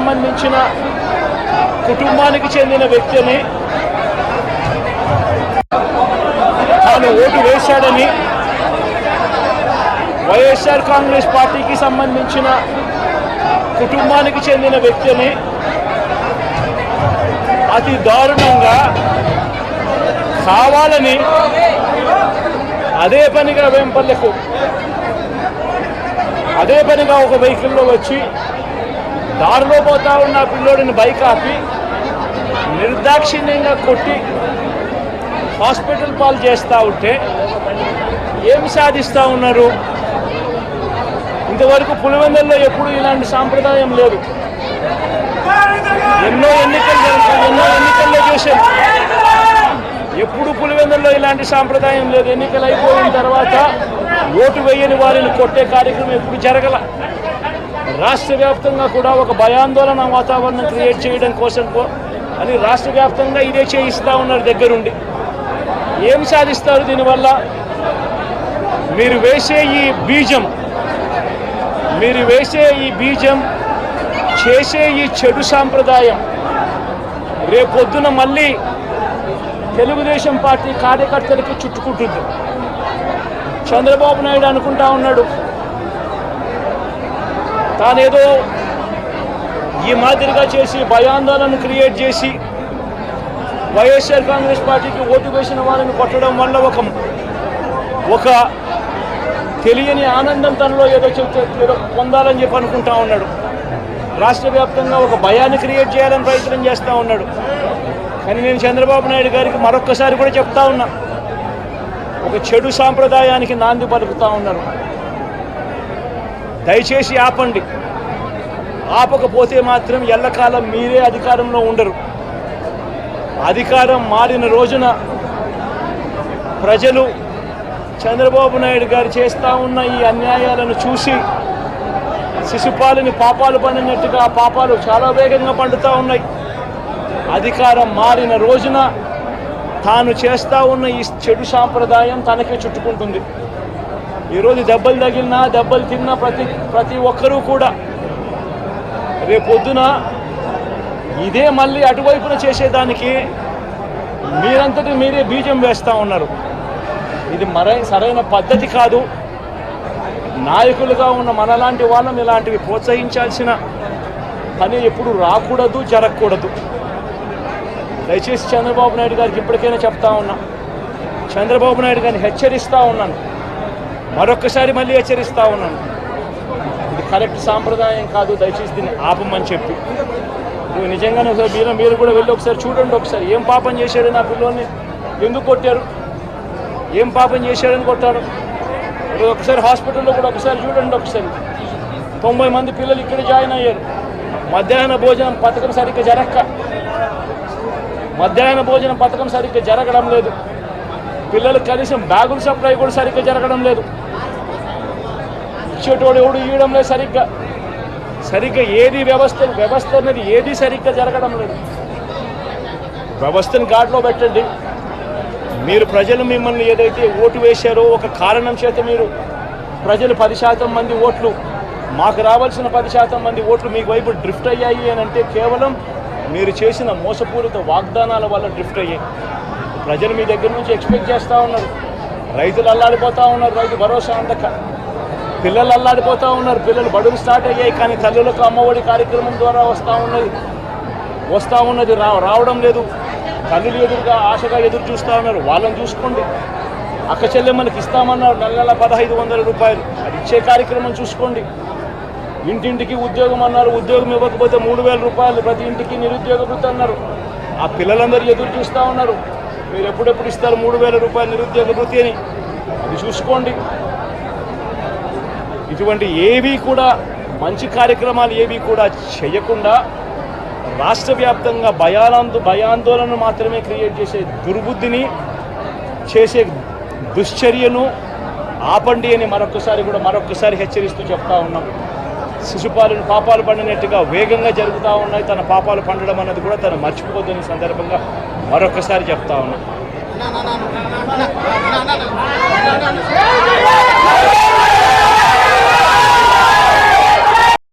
సంబంధించిన కుటుంబానికి చెందిన వ్యక్తిని తాను ఓటు వేశాడని, వైఎస్ఆర్ కాంగ్రెస్ పార్టీకి సంబంధించిన కుటుంబానికి చెందిన వ్యక్తిని అతి దారుణంగా కావాలని అదే పనిగా వేంపల్లెకు ఒక వెహికల్లో వచ్చి దారిలో పోతా ఉన్న పిల్లోడిని బైక్ ఆపి నిర్దాక్షిణ్యంగా కొట్టి హాస్పిటల్ పాలు చేస్తూ ఉంటే ఏమి సాధిస్తూ ఉన్నారు? ఇంతవరకు పులివెందుల్లో ఎప్పుడు ఇలాంటి సాంప్రదాయం లేదు. ఎన్నో ఎన్నికల్లో చూశాం, ఎప్పుడు పులివెందుల్లో ఇలాంటి సాంప్రదాయం లేదు. ఎన్నికలు అయిపోయిన తర్వాత ఓటు వేయని వారిని కొట్టే కార్యక్రమం ఎప్పుడు జరగల. రాష్ట్ర వ్యాప్తంగా కూడా ఒక భయాందోళన వాతావరణం క్రియేట్ చేయడం కోసం అని రాష్ట్ర వ్యాప్తంగా ఇదే చేయిస్తూ ఉన్నారు దగ్గరుండి. ఏం సాధిస్తారు దీనివల్ల? మీరు వేసే ఈ బీజం చేసే ఈ చెడు సాంప్రదాయం రేపొద్దున మళ్ళీ తెలుగుదేశం పార్టీ కార్యకర్తలకి చుట్టుకుంటుంది. చంద్రబాబు నాయుడు అనుకుంటా ఉన్నాడు తానేదో ఈ మాదిరిగా చేసి భయాందోళన క్రియేట్ చేసి వైఎస్ఆర్ కాంగ్రెస్ పార్టీకి ఓటు వేసిన వాళ్ళని కొట్టడం వల్ల ఒక తెలియని ఆనందం తనలో ఏదో పొందాలని చెప్పి అనుకుంటా ఉన్నాడు. రాష్ట్ర వ్యాప్తంగా ఒక భయాన్ని క్రియేట్ చేయాలని ప్రయత్నం చేస్తూ ఉన్నాడు. కానీ నేను చంద్రబాబు నాయుడు గారికి మరొక్కసారి కూడా చెప్తా ఉన్నా, ఒక చెడు సాంప్రదాయానికి నాంది పలుకుతూ ఉన్నారు. దయచేసి ఆపండి. ఆపకపోతే మాత్రం ఎల్లకాలం మీరే అధికారంలో ఉండరు. అధికారం మారిన రోజున ప్రజలు చంద్రబాబు నాయుడు గారు చేస్తూ ఉన్న ఈ అన్యాయాలను చూసి శిశుపాలని పాపాలు పండినట్టుగా ఆ పాపాలు చాలా వేగంగా పండుతూ ఉన్నాయి. అధికారం మారిన రోజున తాను చేస్తూ ఉన్న ఈ చెడు సాంప్రదాయం తనకే చుట్టుకుంటుంది. ఈరోజు దెబ్బలు తగిలినా దెబ్బలు తిన్నా ప్రతి ఒక్కరూ కూడా రేపొద్దున ఇదే మళ్ళీ అటువైపున చేసేదానికి మీరంతటి మీరే బీజం వేస్తూ ఉన్నారు. ఇది సరైన పద్ధతి కాదు. నాయకులుగా ఉన్న మనలాంటి వాళ్ళని ఇలాంటివి ప్రోత్సహించాల్సిన పని ఎప్పుడు రాకూడదు, జరగకూడదు. దయచేసి చంద్రబాబు నాయుడు గారికి ఇప్పటికైనా చెప్తా ఉన్నా, చంద్రబాబు నాయుడు గారిని హెచ్చరిస్తూ ఉన్నాను, మరొక్కసారి మళ్ళీ హెచ్చరిస్తూ ఉన్నాను, ఇది కరెక్ట్ సాంప్రదాయం కాదు, దయచేసి దీన్ని ఆపమని చెప్పి. నిజంగానే మీరు కూడా వెళ్ళి ఒకసారి చూడండి. ఒకసారి ఏం పాపం చేశాడు నా పిల్లోని, ఎందుకు కొట్టారు, ఏం పాపం చేశాడని కొట్టాడు. ఒకసారి హాస్పిటల్లో కూడా ఒకసారి చూడండి. ఒకసారి 90 మంది పిల్లలు ఇక్కడ జాయిన్ అయ్యారు. మధ్యాహ్న భోజనం పథకం సరిగ్గా జరగడం లేదు. పిల్లలకు కనీసం బ్యాగుల సప్లై కూడా సరిగ్గా జరగడం లేదు. ఇచ్చేటోడు ఎవడు ఇవ్వడం లేదు సరిగ్గా ఏది వ్యవస్థ అనేది ఏది సరిగ్గా జరగడం లేదు. వ్యవస్థను గాడిలో పెట్టండి. మీరు ప్రజలు మిమ్మల్ని ఏదైతే ఓటు వేశారో ఒక కారణం చేత మీరు ప్రజలు 10% మంది ఓట్లు, మాకు రావాల్సిన 10% మంది ఓట్లు మీకు వైపు డ్రిఫ్ట్ అయ్యాయి అని అంటే కేవలం మీరు చేసిన మోసపూరిత వాగ్దానాల వల్ల డ్రిఫ్ట్ అయ్యాయి. ప్రజలు మీ దగ్గర నుంచి ఎక్స్పెక్ట్ చేస్తూ ఉన్నారు. రైతులు అల్లాడిపోతూ ఉన్నారు, రైతు భరోసా అందక. పిల్లలు అల్లాడిపోతూ ఉన్నారు, పిల్లలు బడులు స్టార్ట్ అయ్యాయి, కానీ తల్లులకు అమ్మఒడి కార్యక్రమం ద్వారా వస్తూ ఉన్నది రావడం లేదు. తల్లులు ఎదురుగా ఆశగా ఎదురు చూస్తూ ఉన్నారు. వాళ్ళని చూసుకోండి. అక్క చెల్లెమ్మలకి ఇస్తామన్నారు నెల 1500 రూపాయలు, అది ఇచ్చే కార్యక్రమం చూసుకోండి. ఇంటింటికి ఉద్యోగం అన్నారు, ఉద్యోగం ఇవ్వకపోతే 3000 రూపాయలు ప్రతి ఇంటికి నిరుద్యోగ వృత్తి అన్నారు. ఆ పిల్లలందరూ ఎదురు చూస్తూ ఉన్నారు, మీరు ఎప్పుడెప్పుడు ఇస్తారు 3000 రూపాయలు నిరుద్యోగ వృత్తి అని. అది చూసుకోండి. ఇటువంటి ఏవి కూడా మంచి కార్యక్రమాలు ఏవి కూడా చేయకుండా రాష్ట్ర వ్యాప్తంగా భయాందోళన మాత్రమే క్రియేట్ చేసే దుర్బుద్ధిని చేసే దుశ్చర్యను ఆపండి అని మరొక్కసారి హెచ్చరిస్తూ చెప్తా ఉన్నాం. శిశుపాలను పాపాలు పండినట్టుగా వేగంగా జరుగుతూ ఉన్నాయి. తన పాపాలు పండడం అన్నది కూడా తను మర్చిపోద్దని సందర్భంగా మరొక్కసారి చెప్తా ఉన్నాం.